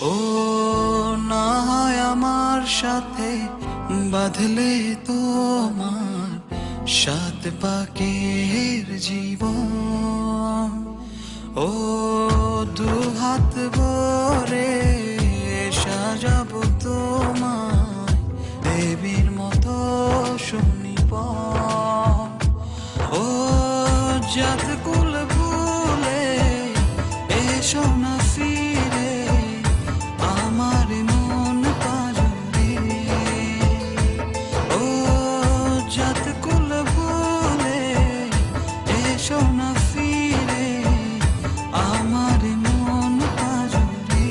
ও না হয় আমার সাথে বাঁধলে তোমার সাত পাকের জীবন। ও দু হাত ভরে সাজাবো তোমায় দেবীর মতো সুনিপন। ও জাত কুল ভুলে এসো না ফিরে আমার মন পাজরে। ও জাত কুল ভুলে এসো না ফিরে আমার মন পাজরে।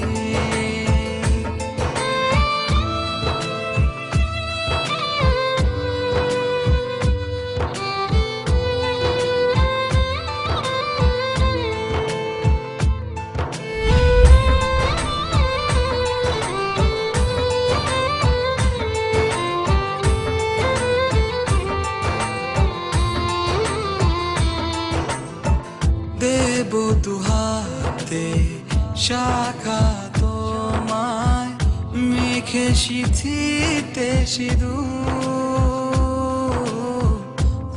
দেব দুহাতে শাখা তোমায় মেখে সিথিতে সিঁদুর।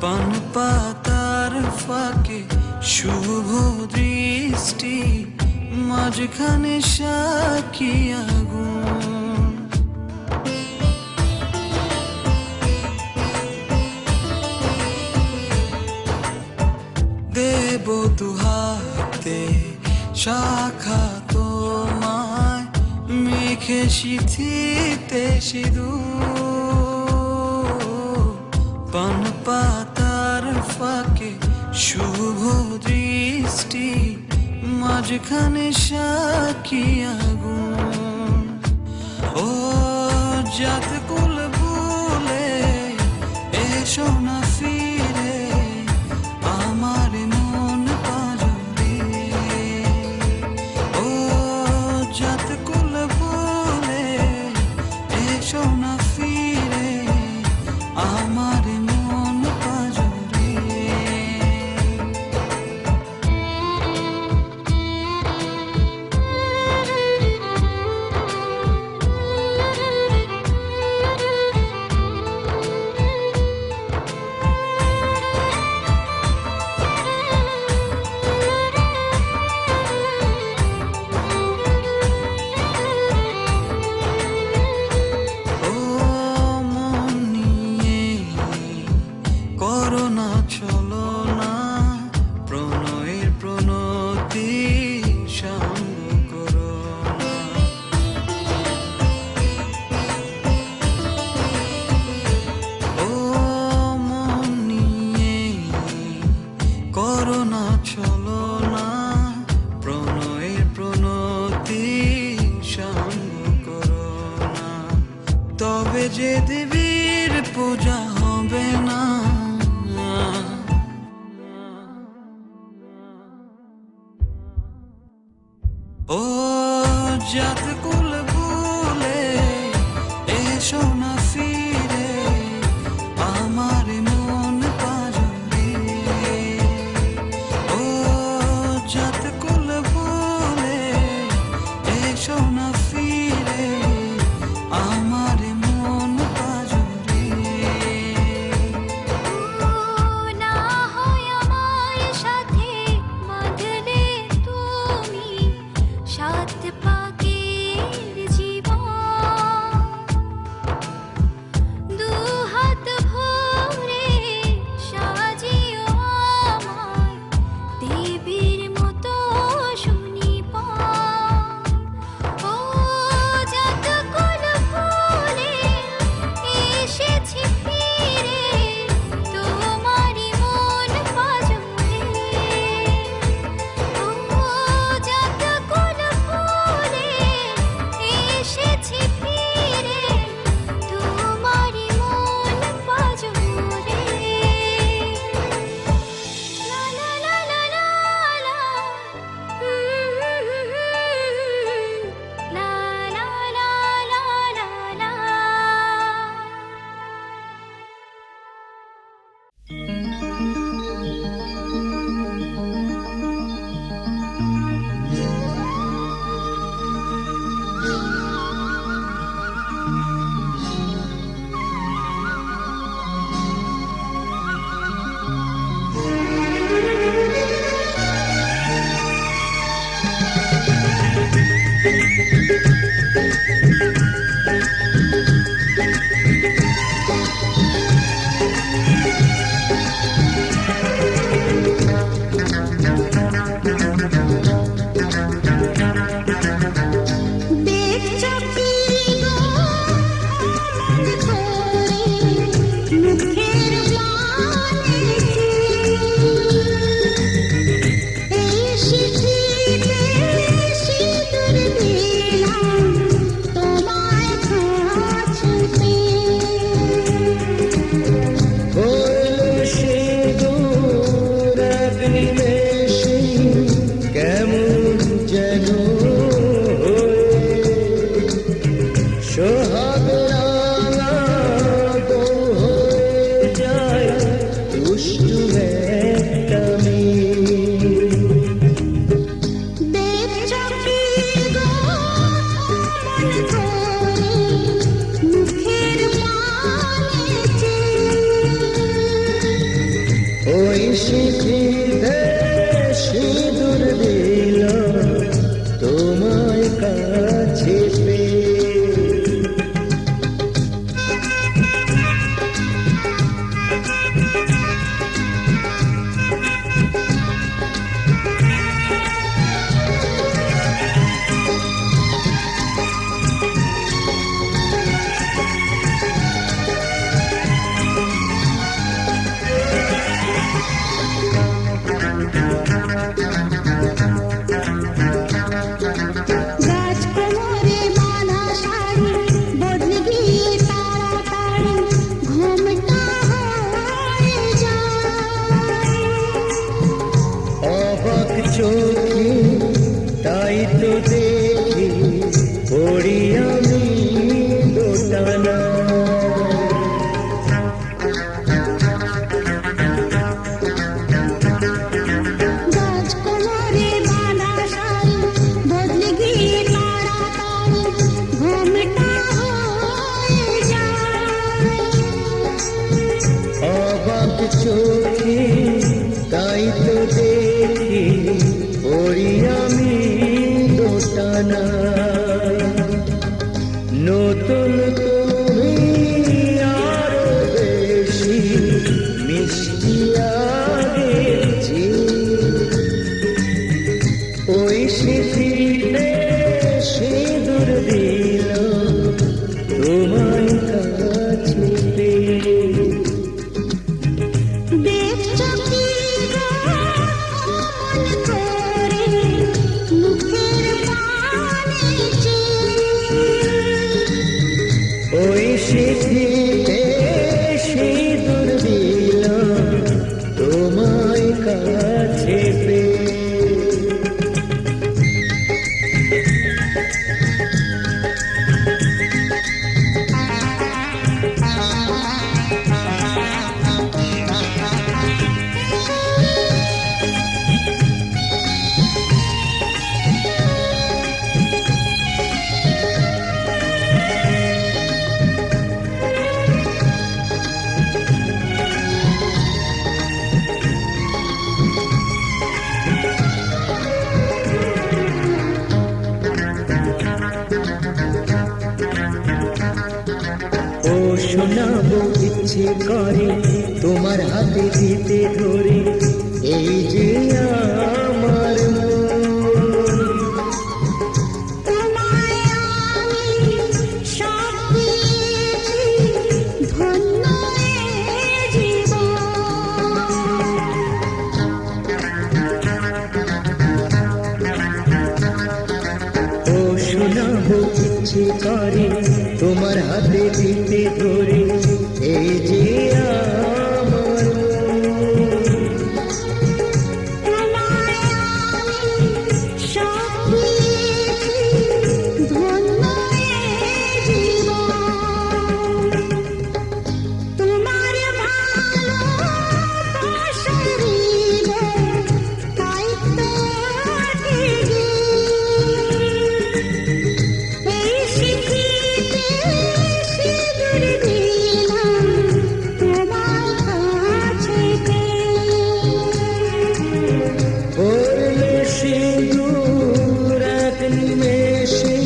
পান পাতার ফাঁকে শুভ দৃষ্টি মাঝখানে সাক্ষী আগুন। দেব দুহাতে শাখা তোমায় মেখে সিথিতে সিঁদুর। পান পাতার ফাঁকে শুভ দৃষ্টি মাঝখানে সাক্ষী আগুন। ও জাত কুল ভুলে এসো না ফিরে আমার মন পাজরে। ও জাত কুল ভুলে এসো না ফিরে আমার মন পাজরে। ও মন নিয়ে করোনা চলো না প্রণয়ের প্রণতি সঙ্গ করো না। ও মন নিয়ে করোনা চলো না প্রণয়ের প্রণতি সঙ্গ করো না। তবে যে দেবীর পূজা হবে না। ও জাত কুল ভুলে এসো না ফিরে আমার মন পাজরে। ও জাত কুল ভুলে এসো না ফিরে আমার মন পাজরে। না হয় আমার সাথে বাঁধলে তুমি সাত পাকের নিমেষে কেমন যেন সোহাগ রাঙা বউ হয়ে যায় দুষ্টু একটা মেয়ে। দেখছি গো মন করে মুখের পানে ওই শিখিতে সিঁদুর দিল তোমায় কাছে পেয়ে। গাছ কোমরে বাঁধা শাড়ি বদলে গিয়ে তাড়াতাড়ি ঘুমটা হয়ে যায়। অবাক চোখে তাই তো দেখি পড়ি আমি দোটানা। গাছ কোমরে বাঁধা শাড়ি বদলে গিয়ে তাড়াতাড়ি ঘুমটা হয়ে যায়। অবাক চোখে তাই তো দেখি পড়ি আমি দোটানা। নতুন তুমি আরো বেশি মিষ্টি আগের চেয়ে। ওই স্মৃতিতে সিঁদুর দিল তোমায় কাছে পেয়ে। দেখছো কি গো মন করে মুখের পানে ওই স্মৃতিতে সিঁদুর দিল তোমায় কাছে পেয়ে। ও শোনাবো ইচ্ছে করে তোমার হাতে দিতে ধরে এই যে আমার মন। তোমায় আমি সব দিয়েছি ধন্য এ জীবন। ও শোনাবো ইচ্ছে করে তোমার হাতে দিতে ধরে এই যে আমার মন। তোমায় আমি সব দিয়েছি ধন্য এ জীবন। তোমার ভালোবাসার হৃদয় তাই তো আটকে এই স্মৃতিতে সিঁদুর দিলাম তোমার কাছে পড়লে সিঁদুর এক নিমেষে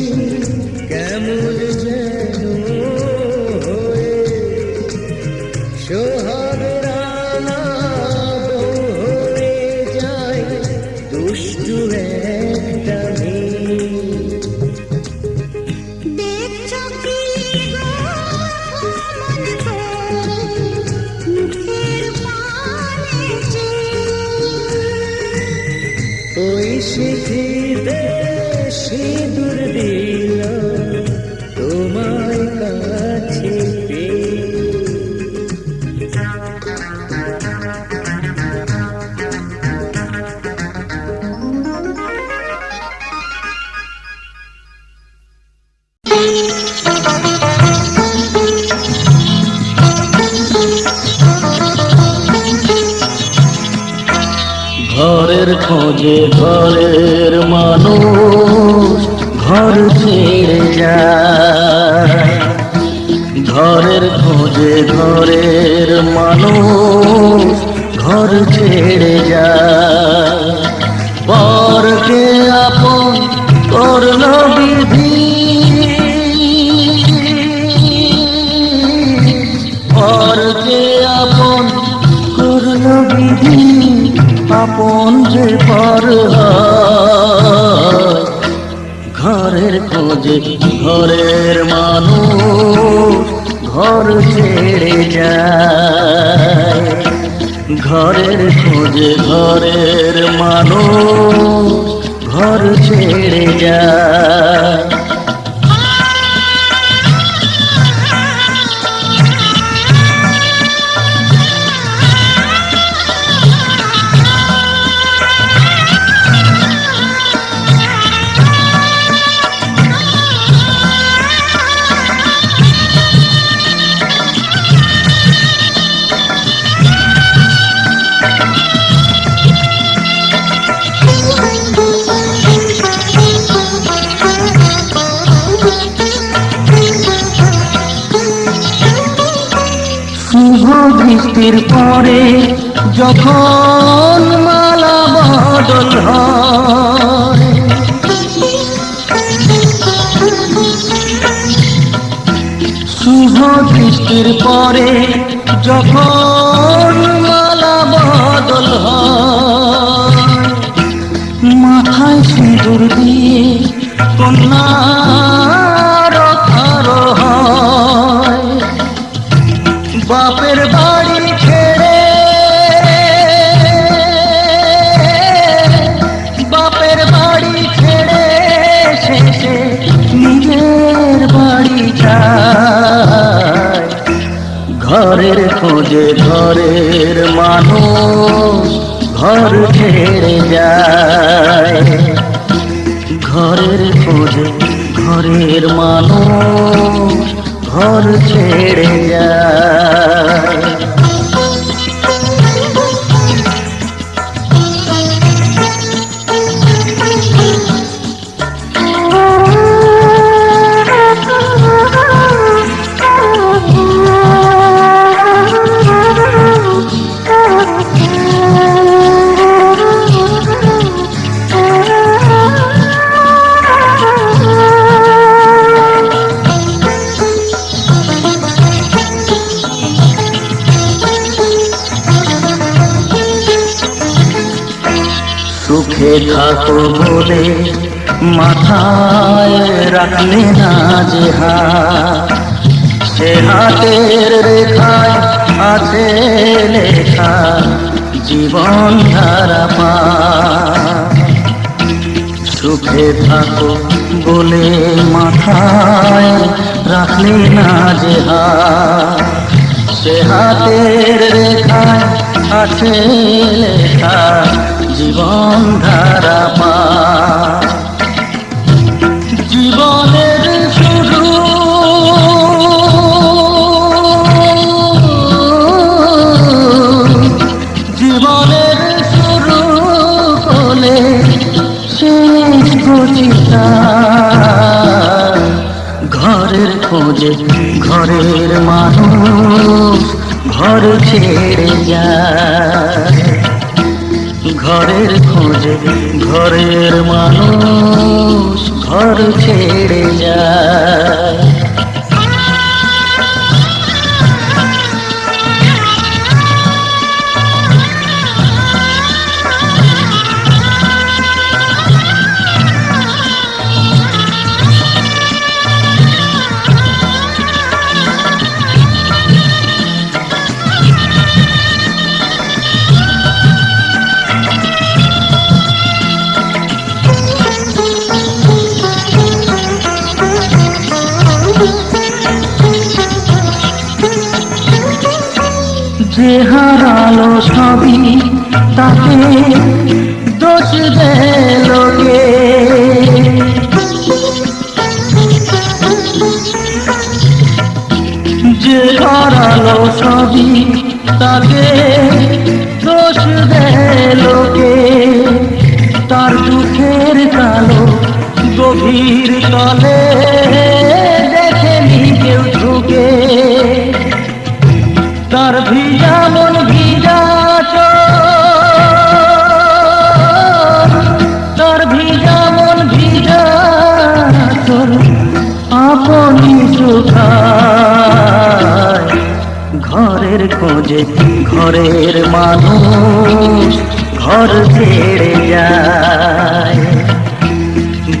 কেমন যেন হয়ে সোহাগ রাঙা বউ হয়ে যায় দুষ্টু একটা মেয়ে। দেখছো কি গো মন করে মুখের পানে ওই স্মৃতিতে সিঁদুর দিল তোমায় কাছে পেয়ে। ঘরের খোঁজে ঘরের মানুষ ঘর ছেড়ে যায়, ঘরের খোঁজে ঘরের মানুষ ঘর ছেড়ে যায়। পরকে আপন করল বিধি, পরকে আপন করল বিধি, আপন যে পর হয়। ঘরের খোঁজে ঘরের মানুষ ঘর ছেড়ে যায়, ঘরের খোঁজে ঘরের মানুষ ঘর ছেড়ে যায়। শুভ দৃষ্টির পরে যখন মালা বদল হয়, শুভ দৃষ্টির পরে যখন মালা বদল হয়, মাথায় সিঁদুর দিয়ে কন্যার আরো হয়। বাপের বাড়ি ছেড়ে, বাপের বাড়ি ছেড়ে শেষে নিজের বাড়ি যায়। ঘরের খোঁজে ঘরের মানুষ ঘর ছেড়ে যায়, ঘরের খোঁজে ঘরের মানুষ ঘর ছেড়ে যায়। সুখে থাকো বলে মাথায় রাখলে না যে হাত, সে হাতের রেখায় আছে লেখা জীবন ধারা পা। সুখে থাকো বলে মাথায় রাখলে না যে হাত, সে হাতের রেখায় আছে লেখা জীবন ধারা পা। জীবনের শুরু জীবনের শুরু হলে শেষ গঠিতা। ঘরের খোঁজে ঘরের মানুষ ঘর ছেড়ে যায়, ঘরের খোঁজে ঘরের মানুষ ঘর ছেড়ে যায়। যে হারালো সবই তাকে দোষ দেয় লোকে, যে হারালো সবই তাকে দোষ দেয় লোকে। খোঁজে ঘরের মানুষ ঘর ছেড়ে যায়।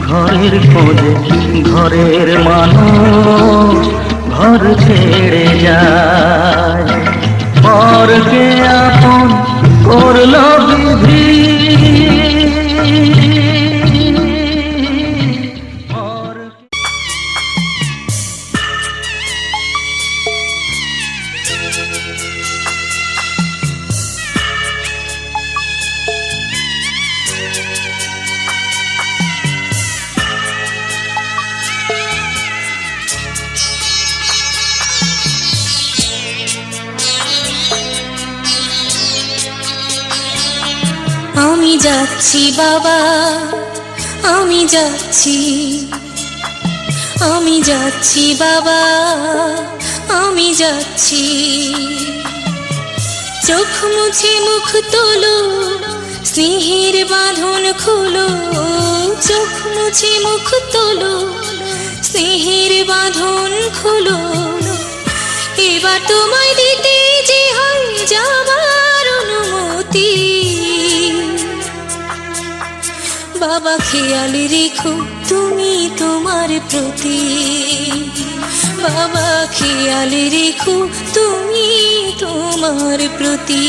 ঘরের খোঁজে ঘরের মানুষ ঘর ছেড়ে যায়। পরকে আপন করলো বিধি, আমি যাচ্ছি বাবা, আমি যাচ্ছি, আমি যাচ্ছি বাবা, আমি যাচ্ছি। চোখ মুছে মুখ তোলো, স্নেহের বাঁধন খোলো। চোখ মুছে মুখ তোলো, স্নেহের বাঁধন খোলো। এবার তোমায় দিতে যে হয় যাবার অনুমতি। বাবা খেয়াল রেখো তুমি তোমার প্রতি, বাবা খেয়াল রেখো তুমি তোমার প্রতি।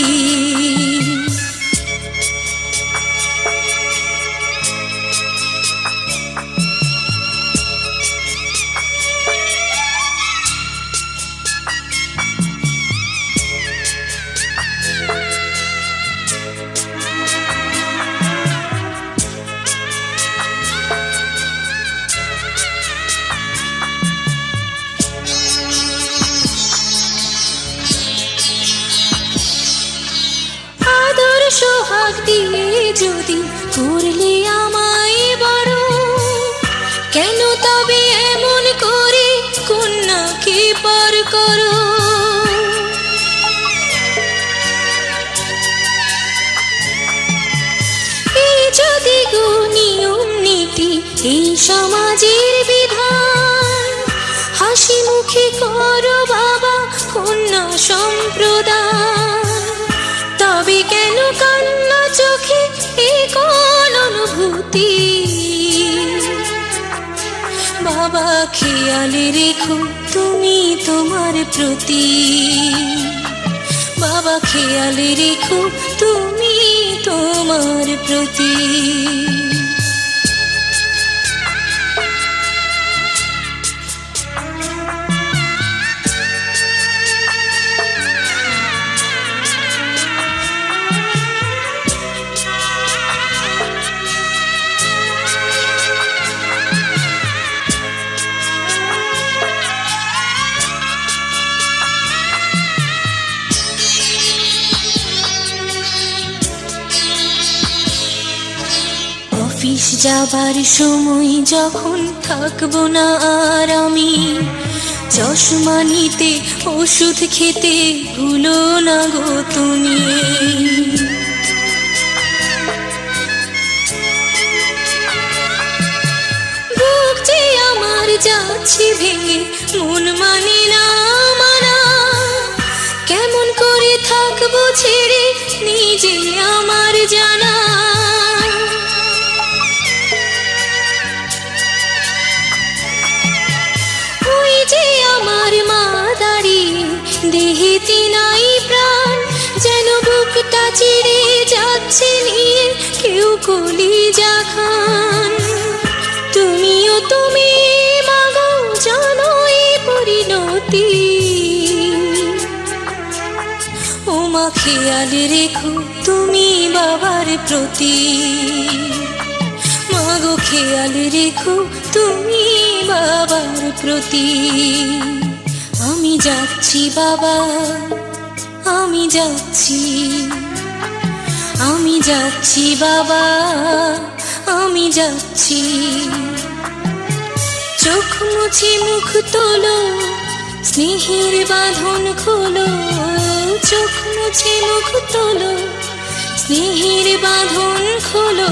সোহাগ দিয়ে যদি করলে আমায় বড়, কেন তবে এমন করে কন্যাকে পর করো? এই যদি গো নিয়ম নীতি, এই সমাজের বিধান, হাসি মুখে করো বাবা কন্যা সম্প্রদান। তবে কেন কান্না চোখে এ কোন অনুভূতি? বাবা খেয়াল রেখো তুমি তোমার প্রতি, বাবা খেয়াল রেখো তুমি তোমার প্রতি। অফিস যাবার সময় যখন থাকবো না আর আমি, চশমা নিতে ওষুধ খেতে ভুলো না গো তুমি। বুক যে আমার যাচ্ছে ভেঙে, মন মানে না মানা। কেমন করে থাকবো ছেড়ে নিজে আমার জানা। যে আমার মা দাঁড়িয়ে দেহেতে নাই প্রাণ, যেন বুকটা চিড়ে যাচ্ছে নিয়ে কেউ কলিজা খান। তুমিও তুমি মাগো জানো এই পরিণতি। ও মা খেয়াল রেখো তুমি বাবার প্রতি, মাগো খেয়াল রেখো তুমি বাবার প্রতি। আমি যাচ্ছি বাবা, আমি যাচ্ছি, আমি যাচ্ছি বাবা, আমি যাচ্ছি। চোখ মুছে মুখ তোলো, স্নেহের বাঁধন খোলো। চোখ মুছে মুখ তোলো, স্নেহের বাঁধন খোলো।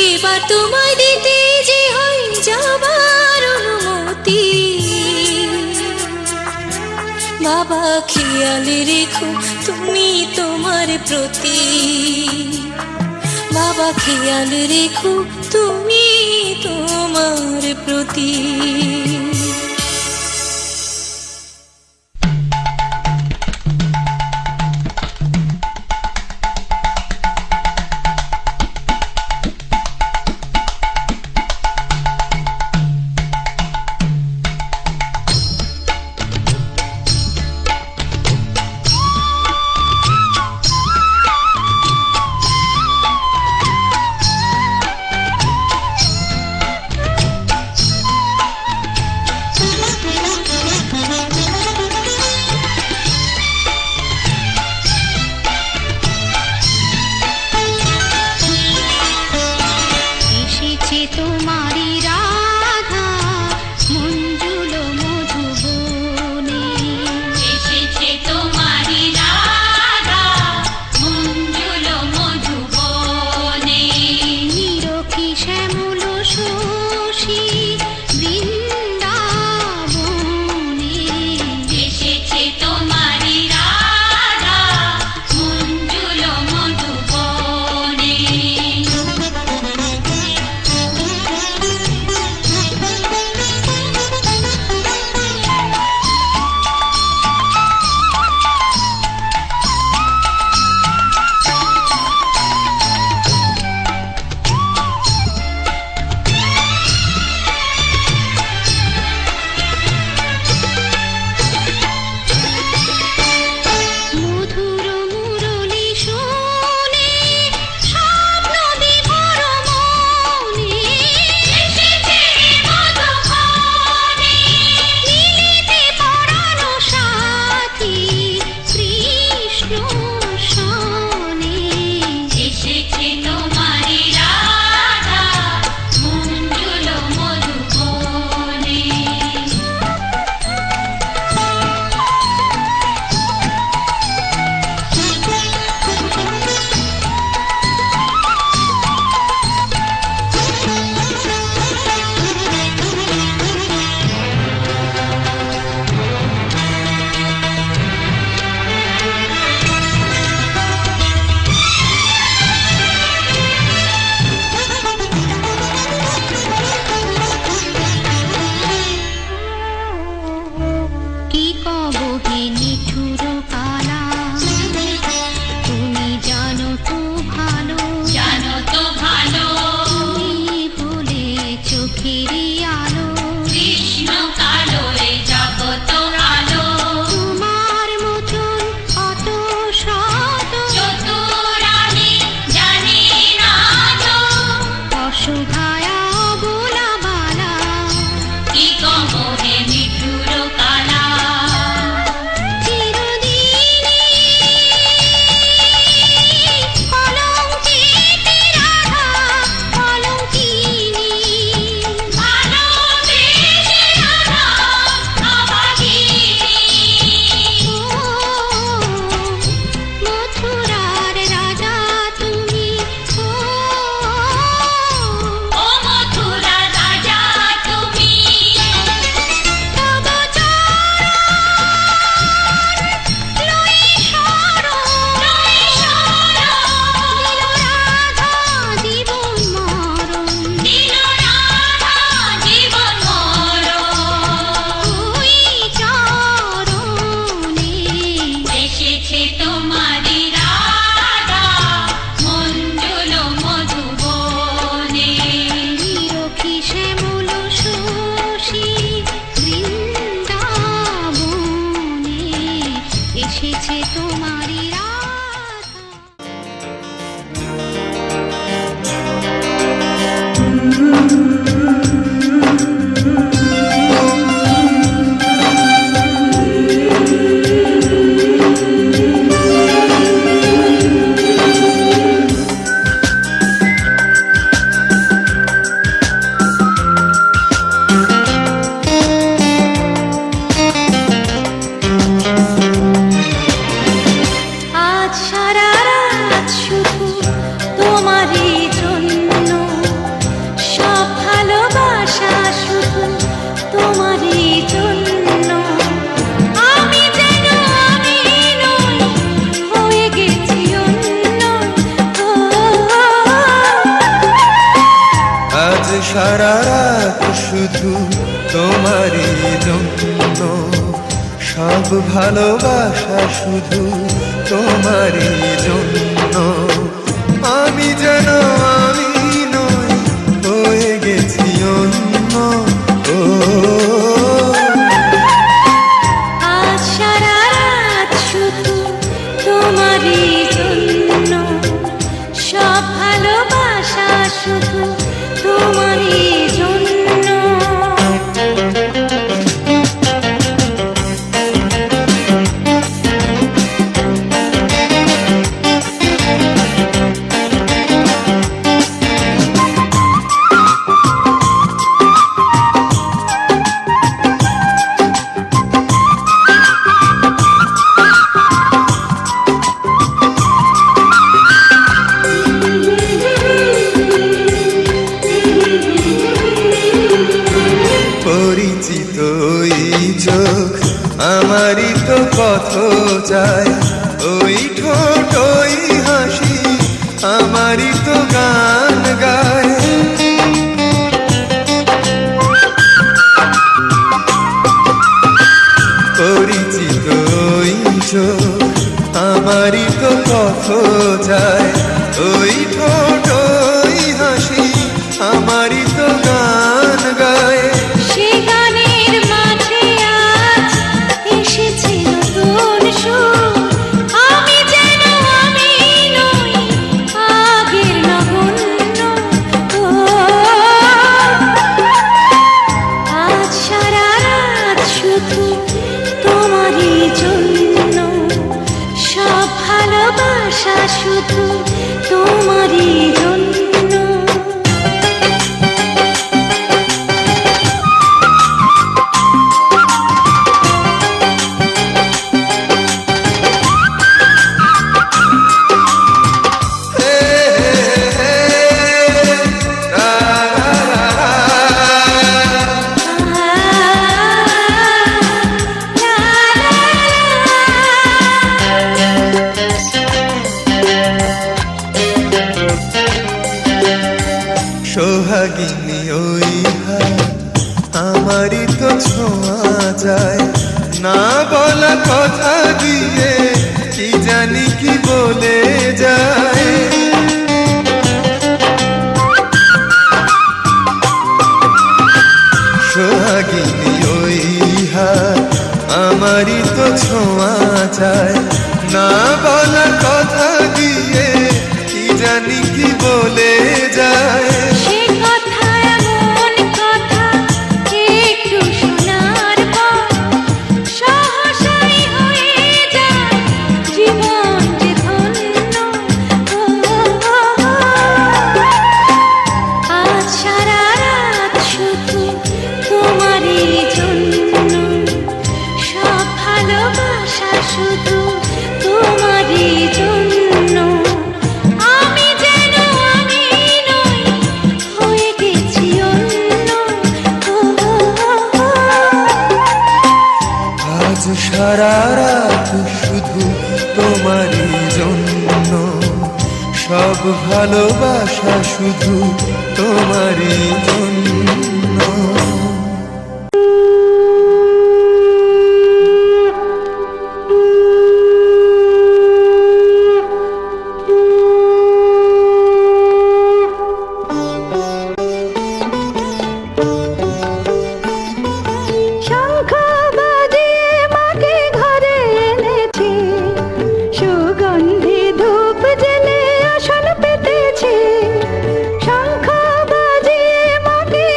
এবার তোমায় দিতে যে হয় যাবার অনুমতি। বাবা খেয়াল রেখো তুমি তোমার প্রতি, বাবা খেয়াল রেখো তুমি তোমার প্রতি। সারা রাত শুধু তোমারই জন্য, সব ভালোবাসা শুধু তোমারই জন্য। আমি যেন আমি নই, হয়ে গেছি অন্য। ও আজ সারা রাত শুধু তোমারই জন্য, সব ভালোবাসা শুধু তোমারই জন্য। পরিচিত ওই চোখ আমারই তো পথ চায়, ওই ঠোঁট ওই হাসি আমারই তো গান গায়। পরিচিত ওই চোখ আমারই তো পথ চায়, ওই ঠোঁট ওই হাসি আমারই তো গান গায়। সে গানের মাঝে আজ এসেছে নতুন সুর, আমি যেন আমি নই, আগের নগণ্য। ও আজ সারা রাত শুধু তোমারই জন্য, সব ভালোবাসা শুধু তোমারই জন্য। সোহাগিনী ওই হাত আমারই তো ছোঁয়া যায়, না বলা কথা দিয়ে কি জানি কি বলে যায়। সোহাগিনী ওই হাত আমারই তো ছোঁয়া যায়, না বলা কথা দিয়ে কি জানি কি বলে যায়। সে কথা এমন কথা একটু শোনার পর সহসাই হয়ে যায় জীবন যে ধন্য। আজ সারা রাত শুধু তোমারই জন্য, সব ভালোবাসা শুধু তোমারই জন্য। আমি যেন আমি নই, হয়ে গেছি অন্য। আজ সারা রাত শুধু তোমারই জন্য, সব ভালোবাসা শুধু তোমারই জন্য। শঙ্খ বাজিয়ে মাকে ঘরে এনেছি, সুগন্ধি ধূপ জেলে আসন পেতেছি। শঙ্খ বাজিয়ে মাকে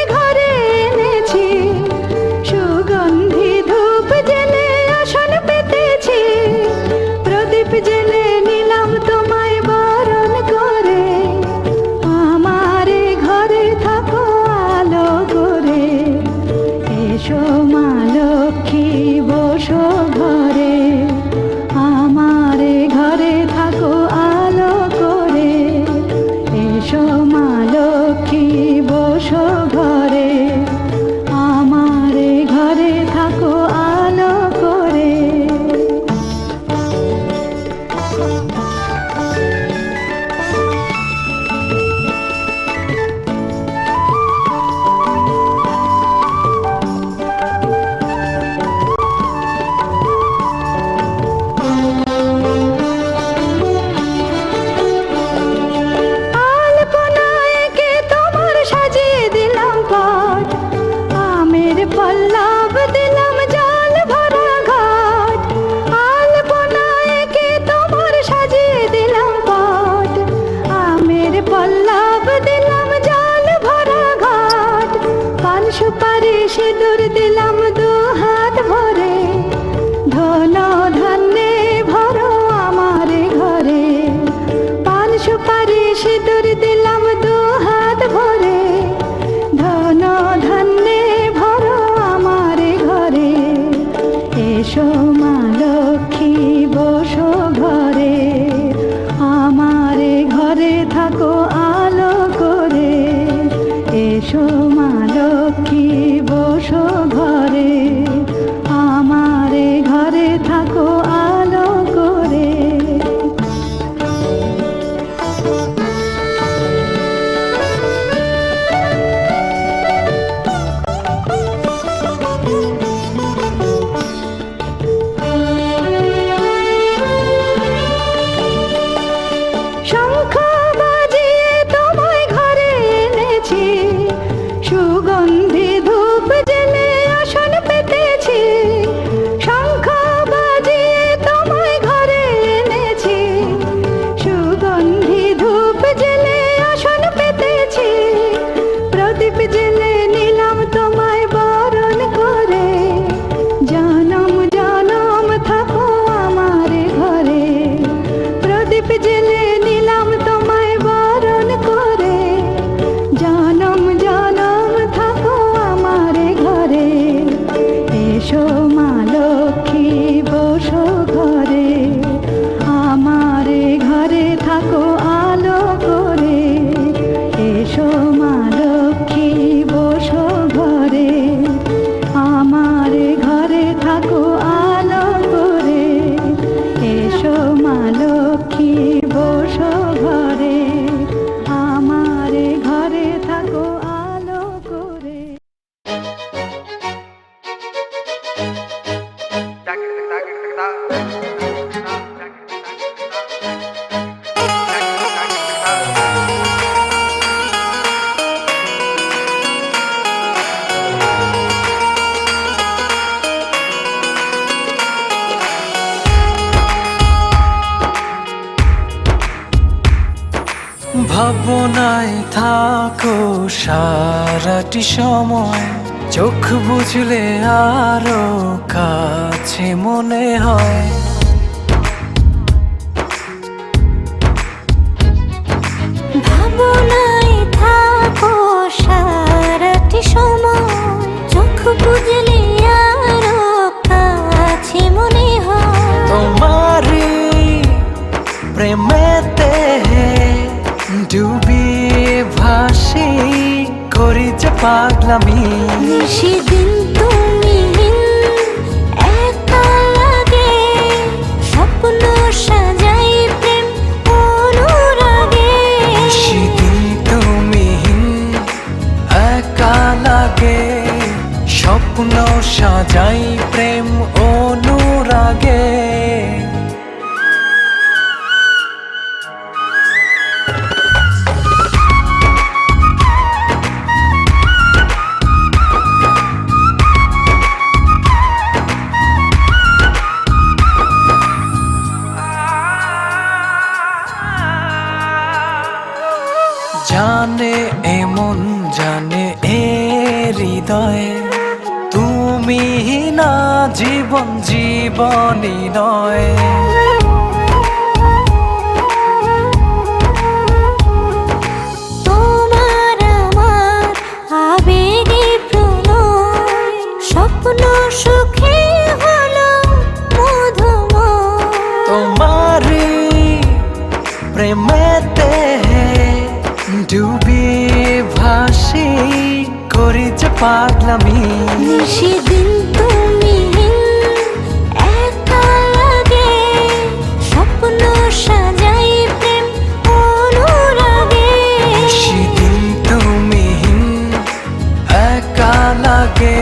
সিঁদুর দিলাম দু হাত ভরে, ধন ধান্যে ভরো আমার ঘরে। পান সুপারি সিঁদুর দিলাম দু হাত ভরে, ধন ধান্যে ভরো আমার ঘরে। এসো মা লক্ষ্মী বসো ঘরে, আমার ঘরে থাকো আলো করে। এসো মা লক্ষ্মী বসো ঘরে, আমার ঘরে থাকো আলো করে। শঙ্খ বাজিয়ে তোমায় ঘরে এনেছি, সুগন্ধি ধূপ জেলে আসন পেতেছি। শঙ্খ বাজিয়ে তোমায় ঘরে এনেছি, সুগন্ধি ধূপ জেলে আসন পেতেছি। প্রদীপ জেলে নিলাম তোমায় বরণ করে, জনম জনম থাকো আমার ঘরে। প্রদীপ জেলে নিলাম তোমায় বরণ করে, জনম জনম থাকো আমার ঘরে। এসো মা লক্ষ্মী বসো ঘরে, আমার ঘরে থাকো আলো করে। এসো মা লক্ষ্মী বসো ঘরে, আমার ঘরে থাকো আলো করে। এসো মা লক্ষ্মী বসো ঘরে, আমার ঘরে থাকো আলো করে। ভাবনায় থাকো সারাটি সময়, চোখ বুঝলে আরো কাছে মনে হয়। ভাবনায় থাকো সারাটি সময়, চোখ বুঝলে আরো কাছে মনে হয়। তোমারি প্রেমেতে ডুবিয়ে ভাসি, করি যে পাগলামি। সেদিন তুমি একা লাগে, স্বপ্ন সাজাই প্রেম অনুরাগে। সেদিন তুমি একা লাগে, স্বপ্ন সাজাই প্রেম অনুরাগে। জানে এমন জানে এ হৃদয়ে, তুমি না জীবন জীবনই নয়। তোমার আমার আবেগে প্রণয়, স্বপ্ন সুখে হলো মধুময়। তোমারি প্রেমেতে ডুবিয়ে ভাসি, করি যে পাগলামি। সেদিন তুমি একা লাগে, স্বপ্ন সাজাই প্রেম অনুরাগে। সেদিন তুমি একা লাগে,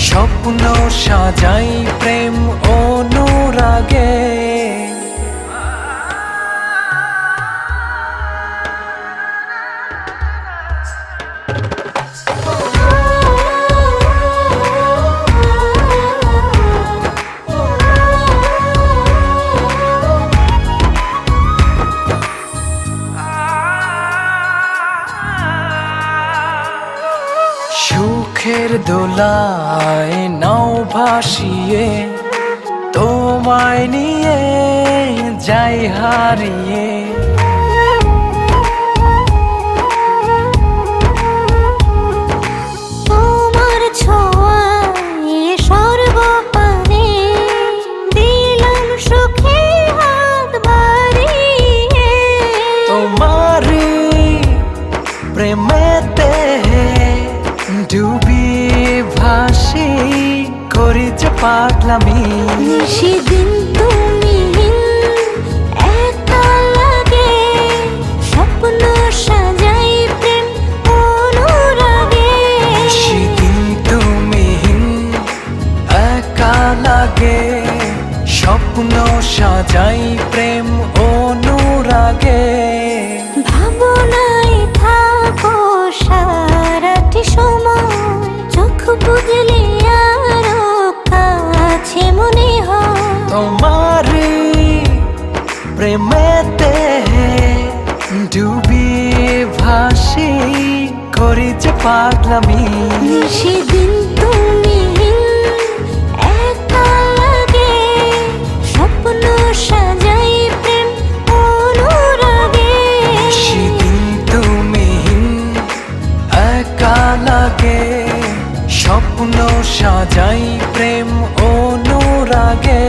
স্বপ্ন সাজাই প্রেম অনুরাগে। Oh দোলায় নাও ভাসিয়ে তোমায় নিয়ে যাই হারিয়ে। তোমার ছোঁয়ায় স্বর্গ পানে দিলাম সুখে হাত বাড়িয়ে। তোমারি প্রেমেতে ডুবিয়ে ভাসি করি যে পাগলামি। সেদিন তুমি একা লাগে স্বপ্ন সাজাই প্রেম অনুরাগে। সেদিন তুমি একা লাগে স্বপ্ন সাজাই প্রেম অনুরাগে। ভাবনায় থাকো সারাটি সময় চোখ বুঝলে আরো কাছে মনে হয়। তোমারি প্রেমেতে ডুবিয়ে ভাসি করি যে পাগলামি। সেদিন তুমি একা লাগে স্বপ্ন সাজাই প্রেম অনুরাগে। সেদিন তুমি একা লাগে স্বপ্ন সাজাই প্রেম অনুরাগে।